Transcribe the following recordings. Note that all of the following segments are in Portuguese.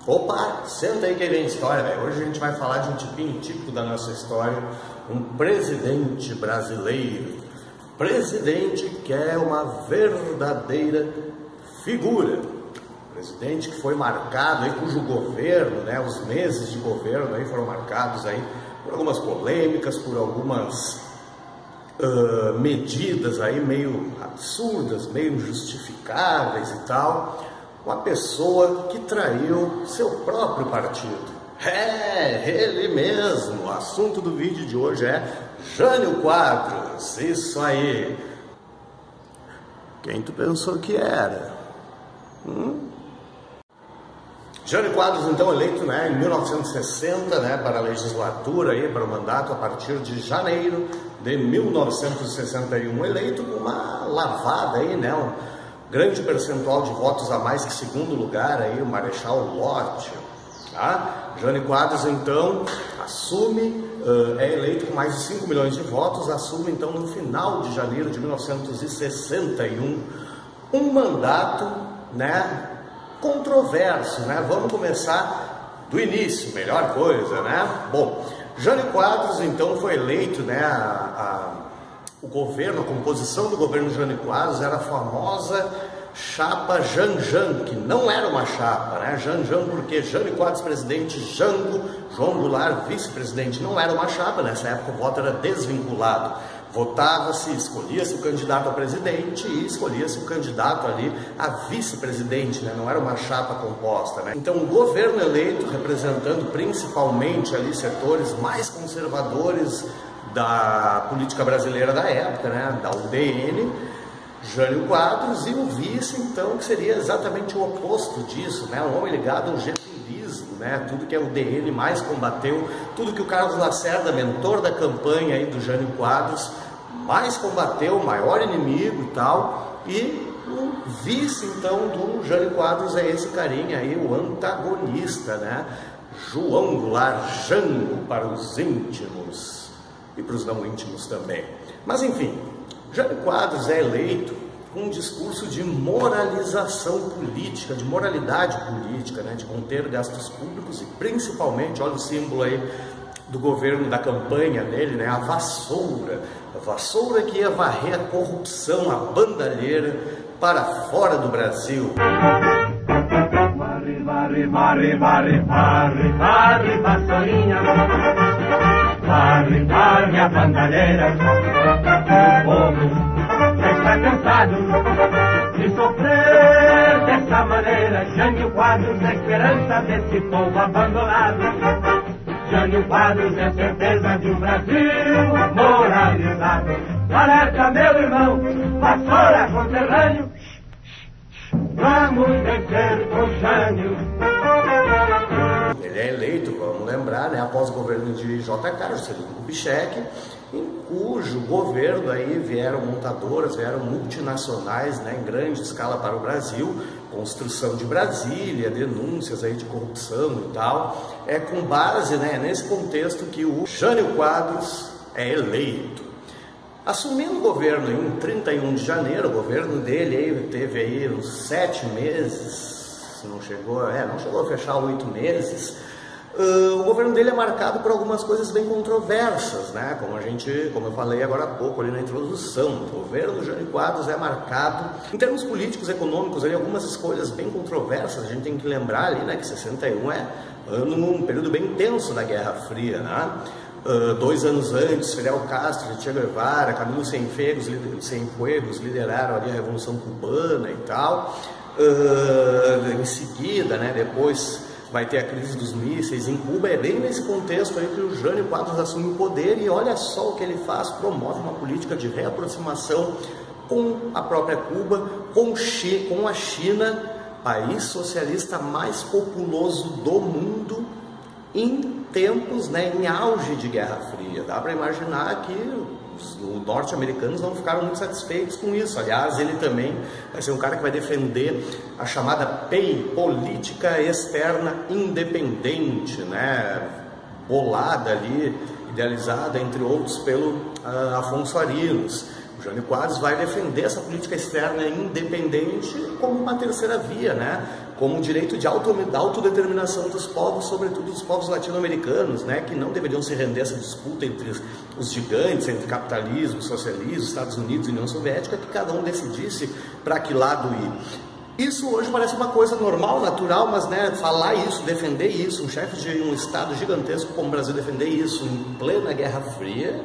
Opa, senta aí que vem história, velho. Hoje a gente vai falar de um tipinho típico da nossa história, um presidente brasileiro. Presidente que é uma verdadeira figura. Presidente que foi marcado aí, cujo governo, né, os meses de governo aí foram marcados aí por algumas polêmicas, por algumas medidas aí meio absurdas, meio injustificáveis e tal. Uma pessoa que traiu seu próprio partido. É, ele mesmo. O assunto do vídeo de hoje é Jânio Quadros. Isso aí. Quem tu pensou que era? Jânio Quadros, então, eleito, né, em 1960, né, para a legislatura, aí, para o mandato a partir de janeiro de 1961, eleito com uma lavada aí, né, um grande percentual de votos a mais que segundo lugar aí, o Marechal Lott. Tá? Jânio Quadros, então, assume, é eleito com mais de 5 milhões de votos, assume, então, no final de janeiro de 1961, um mandato, né, controverso, né? Vamos começar do início, melhor coisa, né? Bom, Jânio Quadros, então, foi eleito, né, o governo, a composição do governo de Jânio Quadros era a famosa chapa Janjan, que não era uma chapa, né? Janjan porque Jânio Quadros presidente, Jango, João Goulart vice-presidente, não era uma chapa, nessa época o voto era desvinculado. Votava-se, escolhia-se o candidato a presidente e escolhia-se o candidato ali a vice-presidente, né? Não era uma chapa composta, né? Então o governo eleito, representando principalmente ali setores mais conservadores da política brasileira da época, né, da UDN, Jânio Quadros, e o vice, então, que seria exatamente o oposto disso, né, um homem ligado ao getulismo, né, tudo que a UDN mais combateu, tudo que o Carlos Lacerda, mentor da campanha aí do Jânio Quadros, mais combateu, o maior inimigo e tal, e o vice, então, do Jânio Quadros é esse carinha aí, o antagonista, né, João Goulart, Jango para os íntimos. E para os não íntimos também. Mas enfim, Jânio Quadros é eleito com um discurso de moralização política, de moralidade política, né, de conter gastos públicos e principalmente, olha o símbolo aí do governo, da campanha dele, né, a vassoura que ia varrer a corrupção, a bandalheira para fora do Brasil. Varre, varre, varre, varre, varre, varre, vassourinha. Varre, varre a bandalheira. O povo já está cansado de sofrer dessa maneira. Jânio Quadros é a esperança desse povo abandonado. Jânio Quadros é a certeza de um Brasil moralizado. Alerta, meu irmão, vassoura conterrâneo. Vamos vencer com Jânio. Ele é eleito, vamos lembrar, né, após o governo de JK, Juscelino Kubitschek, em cujo governo aí vieram montadoras, vieram multinacionais, né, em grande escala para o Brasil, construção de Brasília, denúncias aí de corrupção e tal. É com base, né, nesse contexto que o Jânio Quadros é eleito. Assumindo o governo em 31 de janeiro, o governo dele aí teve aí uns 7 meses, não chegou a fechar 8 meses. O governo dele é marcado por algumas coisas bem controversas, né? Como eu falei agora há pouco ali na introdução, o governo do Jânio Quadros é marcado, em termos políticos, econômicos, ali, algumas escolhas bem controversas. A gente tem que lembrar ali, né, que 61 é um período bem tenso da Guerra Fria, né? 2 anos antes, Fidel Castro, Che Guevara, Camilo Cienfuegos lideraram ali a Revolução Cubana e tal. Em seguida, né, depois vai ter a crise dos mísseis em Cuba. É bem nesse contexto aí que o Jânio Quadros assume o poder e olha só o que ele faz, promove uma política de reaproximação com a própria Cuba, com a China, país socialista mais populoso do mundo, em tempos, né, em auge de Guerra Fria. Dá para imaginar que os norte-americanos não ficaram muito satisfeitos com isso. Aliás, ele também vai ser um cara que vai defender a chamada PEI, Política Externa Independente, né, bolada ali, idealizada, entre outros, pelo Afonso Arinos. O Jânio Quadros vai defender essa política externa independente como uma terceira via, né? Como um direito de autodeterminação dos povos, sobretudo dos povos latino-americanos, né? Que não deveriam se render a essa disputa entre os gigantes, entre capitalismo, socialismo, Estados Unidos e União Soviética, que cada um decidisse para que lado ir. Isso hoje parece uma coisa normal, natural, mas né, falar isso, defender isso, um chefe de um Estado gigantesco como o Brasil defender isso em plena Guerra Fria,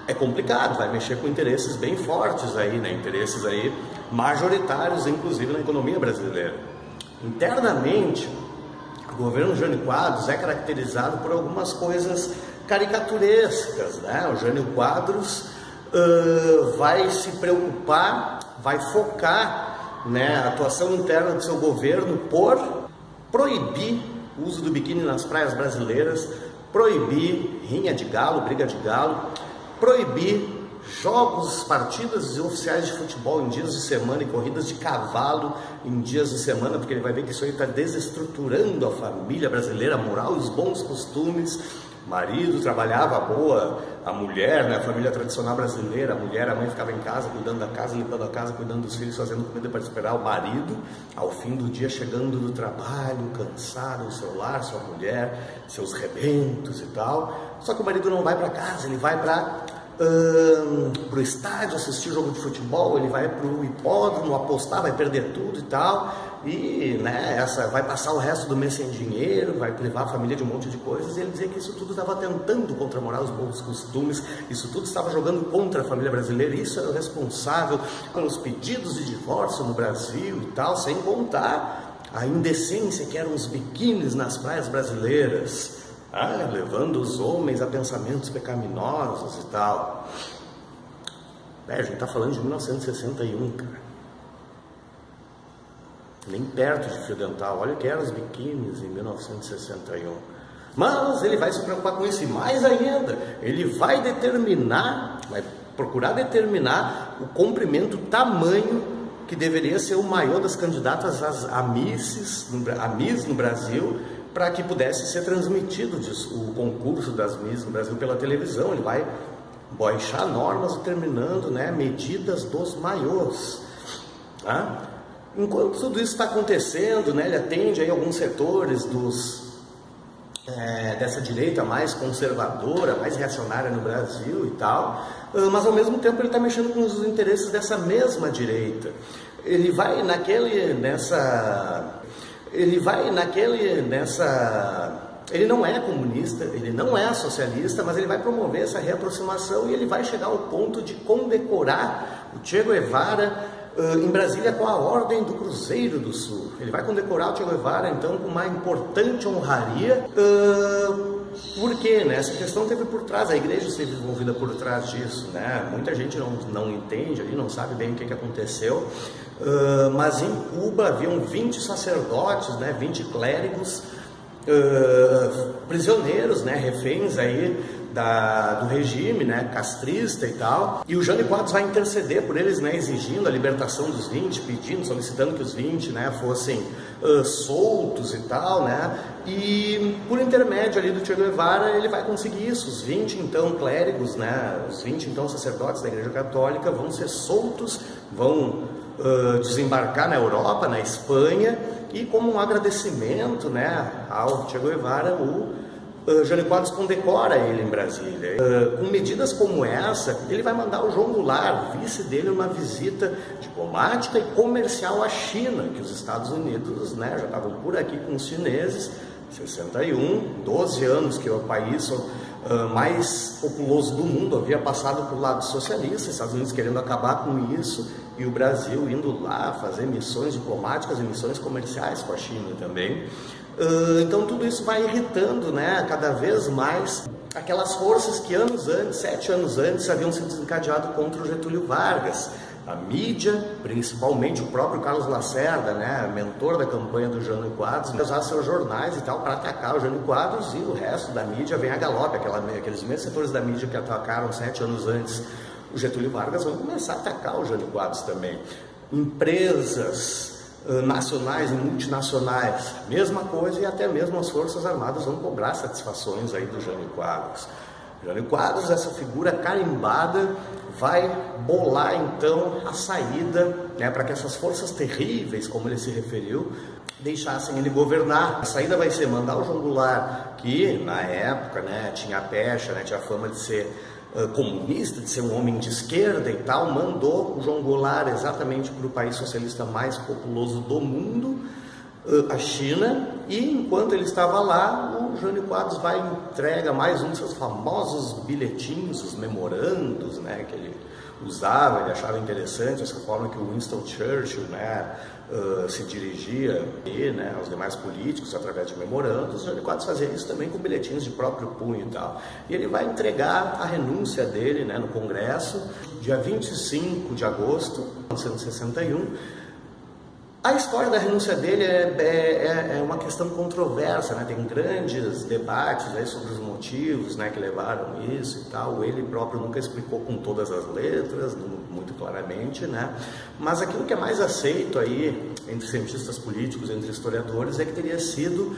é complicado, vai mexer com interesses bem fortes aí, né? Interesses aí majoritários, inclusive na economia brasileira. Internamente, o governo Jânio Quadros é caracterizado por algumas coisas caricaturescas, né? O Jânio Quadros vai se preocupar, vai focar, né, a atuação interna do seu governo por proibir o uso do biquíni nas praias brasileiras, proibir rinha de galo, briga de galo, proibir jogos, partidas oficiais de futebol em dias de semana e corridas de cavalo em dias de semana, porque ele vai ver que isso aí está desestruturando a família brasileira, a moral e os bons costumes. O marido trabalhava boa, a mulher, né, a família tradicional brasileira, a mulher, a mãe ficava em casa, cuidando da casa, limpando a casa, cuidando dos filhos, fazendo comida para esperar o marido, ao fim do dia chegando do trabalho, cansado, o seu lar, sua mulher, seus rebentos e tal. Só que o marido não vai para casa, ele vai para o estádio assistir jogo de futebol, ele vai para o hipódromo apostar, vai perder tudo e tal, e né, vai passar o resto do mês sem dinheiro, vai privar a família de um monte de coisas, e ele dizia que isso tudo estava tentando contramorar os bons costumes, isso tudo estava jogando contra a família brasileira, e isso era o responsável pelos pedidos de divórcio no Brasil e tal, sem contar a indecência que eram os biquínis nas praias brasileiras, levando os homens a pensamentos pecaminosos e tal. A gente está falando de 1961, cara. Nem perto de fio dental. Olha o que eram os biquínis em 1961. Mas ele vai se preocupar com isso e mais ainda, ele vai procurar determinar o comprimento, o tamanho que deveria ser o maior das candidatas a Miss no Brasil, para que pudesse ser transmitido o concurso das Miss no Brasil pela televisão. Ele vai baixar normas determinando, né, medidas dos maiôs. Tá? Enquanto tudo isso está acontecendo, né, ele atende aí alguns setores dessa direita mais conservadora, mais reacionária no Brasil e tal, mas ao mesmo tempo ele está mexendo com os interesses dessa mesma direita. Ele não é comunista, ele não é socialista, mas ele vai promover essa reaproximação e ele vai chegar ao ponto de condecorar o Che Guevara em Brasília com a Ordem do Cruzeiro do Sul. Ele vai condecorar o Che Guevara então com uma importante honraria, porque né, essa questão teve por trás, a igreja esteve envolvida por trás disso, né? Muita gente não entende ali, não sabe bem o que aconteceu, mas em Cuba haviam 20 sacerdotes, né, 20 clérigos, prisioneiros, né, reféns aí do regime, né, castrista e tal, e o Jânio Quadros vai interceder por eles, né, exigindo a libertação dos 20, solicitando que os 20, né, fossem soltos e tal, né, e por intermédio ali do Che Guevara ele vai conseguir isso. Os 20 então clérigos, né, os 20 então sacerdotes da Igreja Católica vão ser soltos, vão desembarcar na Europa, na Espanha, e como um agradecimento, né, ao Che Guevara, o Jânio Quadros condecora ele em Brasília. Com medidas como essa, ele vai mandar o João Goulart, vice dele, uma visita diplomática e comercial à China, que os Estados Unidos, né, já estavam por aqui com os chineses, 61, 12 anos que o país mais populoso do mundo havia passado para o lado socialista, Estados Unidos querendo acabar com isso, e o Brasil indo lá fazer missões diplomáticas e missões comerciais com a China também. Então tudo isso vai irritando, né, cada vez mais aquelas forças que anos antes, 7 anos antes, haviam se desencadeado contra o Getúlio Vargas. A mídia, principalmente o próprio Carlos Lacerda, né, mentor da campanha do Jânio Quadros, vai usar seus jornais e tal para atacar o Jânio Quadros, e o resto da mídia vem a galope. Aqueles mesmos setores da mídia que atacaram 7 anos antes o Getúlio Vargas vão começar a atacar o Jânio Quadros também. Empresas nacionais e multinacionais, mesma coisa, e até mesmo as Forças Armadas vão cobrar satisfações aí do Jânio Quadros. Jânio Quadros, essa figura carimbada, vai bolar então a saída, né, para que essas forças terríveis, como ele se referiu, deixassem ele governar. A saída vai ser mandar o João Goulart, que na época, né, tinha a pecha, né, tinha a fama de ser comunista, de ser um homem de esquerda e tal, mandou o João Goulart exatamente para o país socialista mais populoso do mundo, a China, e enquanto ele estava lá, o Jânio Quadros vai e entrega mais um dos seus famosos bilhetinhos, os memorandos, né, que ele usava, ele achava interessante essa forma que o Winston Churchill, né, se dirigia né, aos demais políticos através de memorandos. O Jânio Quadros fazia isso também com bilhetinhos de próprio punho e tal. E ele vai entregar a renúncia dele, né, no Congresso, dia 25 de agosto de 1961. A história da renúncia dele é uma questão controversa, né? Tem grandes debates aí sobre os motivos, né, que levaram isso e tal. Ele próprio nunca explicou com todas as letras, muito claramente, né? Mas aquilo que é mais aceito aí entre cientistas políticos, entre historiadores, é que teria sido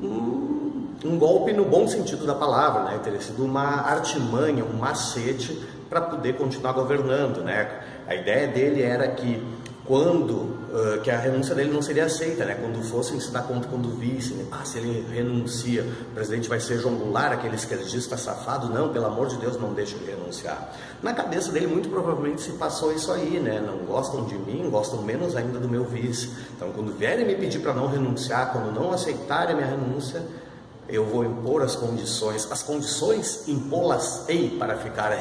um golpe no bom sentido da palavra, né? Teria sido uma artimanha, um macete para poder continuar governando, né? A ideia dele era que que a renúncia dele não seria aceita, né? Quando fossem se dar conta, quando vissem, né? Se ele renuncia, o presidente vai ser João Goulart, aquele esquerdista safado. Não, pelo amor de Deus, não deixa ele renunciar. Na cabeça dele, muito provavelmente, se passou isso aí, né? Não gostam de mim, gostam menos ainda do meu vice. Então, quando vierem me pedir para não renunciar, quando não aceitarem a minha renúncia, eu vou impor as condições impô-las-ei para ficar.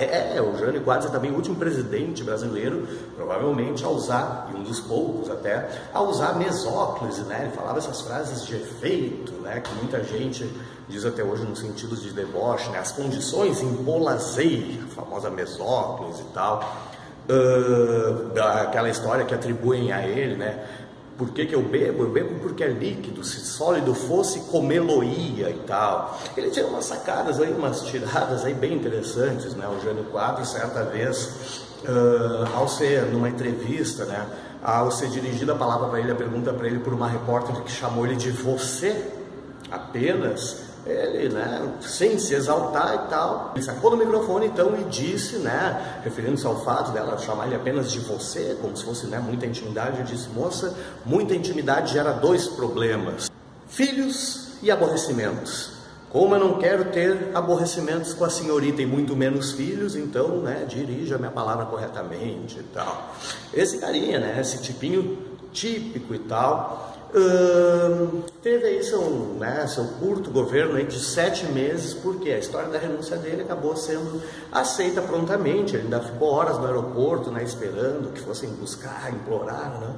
O Jânio Quadros é também o último presidente brasileiro, provavelmente, a usar, e um dos poucos até, a usar mesóclise, né? Ele falava essas frases de efeito, né, que muita gente diz até hoje no sentido de deboche, né? As condições impô-las-ei, a famosa mesóclise e tal, aquela história que atribuem a ele, né? Por que eu bebo? Eu bebo porque é líquido, se sólido fosse, comê-lo-ia e tal. Ele tinha umas sacadas aí, umas tiradas aí bem interessantes, né? O Jânio Quadros, certa vez, ao ser numa entrevista, né, ao ser dirigida a palavra para ele, a pergunta para ele por uma repórter que chamou ele de você apenas, ele, né, sem se exaltar e tal, ele sacou do microfone então e disse, né, referindo-se ao fato dela chamar ele apenas de você, como se fosse, né, muita intimidade, disse: moça, muita intimidade gera dois problemas: filhos e aborrecimentos. Como eu não quero ter aborrecimentos com a senhorita e muito menos filhos, então, né, dirija a minha palavra corretamente e tal. Esse carinha, né, esse tipinho típico e tal, teve aí seu curto governo aí de 7 meses, porque a história da renúncia dele acabou sendo aceita prontamente. Ele ainda ficou horas no aeroporto, né, esperando que fossem buscar, implorar, né,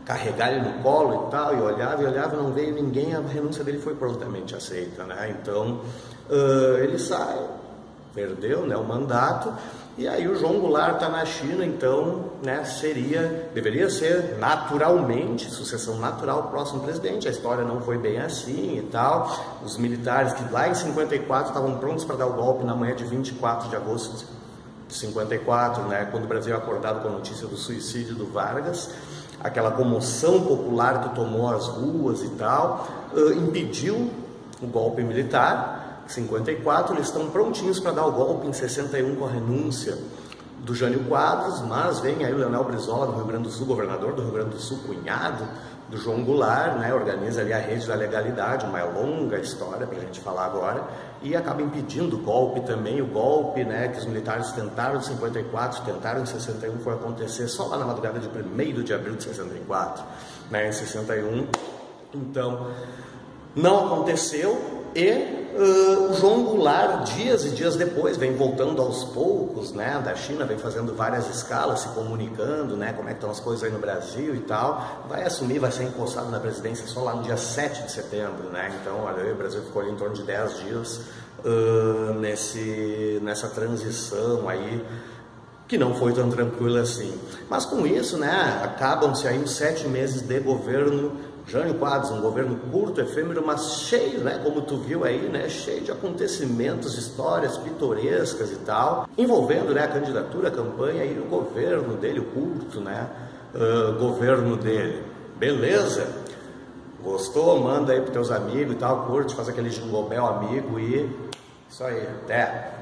carregar ele no colo e tal, e olhava, não veio ninguém, a renúncia dele foi prontamente aceita, né? Então, ele sai, perdeu, né, o mandato, e aí o João Goulart está na China, então, né, deveria ser naturalmente, sucessão natural, o próximo presidente. A história não foi bem assim e tal. Os militares que lá em 54 estavam prontos para dar o golpe na manhã de 24 de agosto de 54, né, quando o Brasil é acordado com a notícia do suicídio do Vargas, aquela comoção popular que tomou as ruas e tal, impediu o golpe militar. 54, eles estão prontinhos para dar o golpe em 61 com a renúncia do Jânio Quadros, mas vem aí o Leonel Brizola do Rio Grande do Sul, governador do Rio Grande do Sul, cunhado do João Goulart, né, organiza ali a rede da legalidade, uma longa história para a gente falar agora, e acaba impedindo o golpe também. O golpe, né, que os militares tentaram em 54, tentaram em 61, foi acontecer só lá na madrugada de 1º de abril de 64, né, em 61, então não aconteceu. E o João Goulart, dias e dias depois, vem voltando aos poucos, né, da China, vem fazendo várias escalas, se comunicando, né, como é que estão as coisas aí no Brasil e tal, vai assumir, vai ser empossado na presidência só lá no dia 7 de setembro, né, então, olha, o Brasil ficou ali em torno de 10 dias nessa transição aí, que não foi tão tranquila assim. Mas com isso, né, acabam-se aí os 7 meses de governo Jânio Quadros, um governo curto, efêmero, mas cheio, né, como tu viu aí, né, cheio de acontecimentos, histórias pitorescas e tal, envolvendo, né, a candidatura, a campanha e o governo dele, o curto, né, governo dele. Beleza? Gostou? Manda aí pros teus amigos e tal, curte, faz aquele jingle bell amigo e isso aí, até!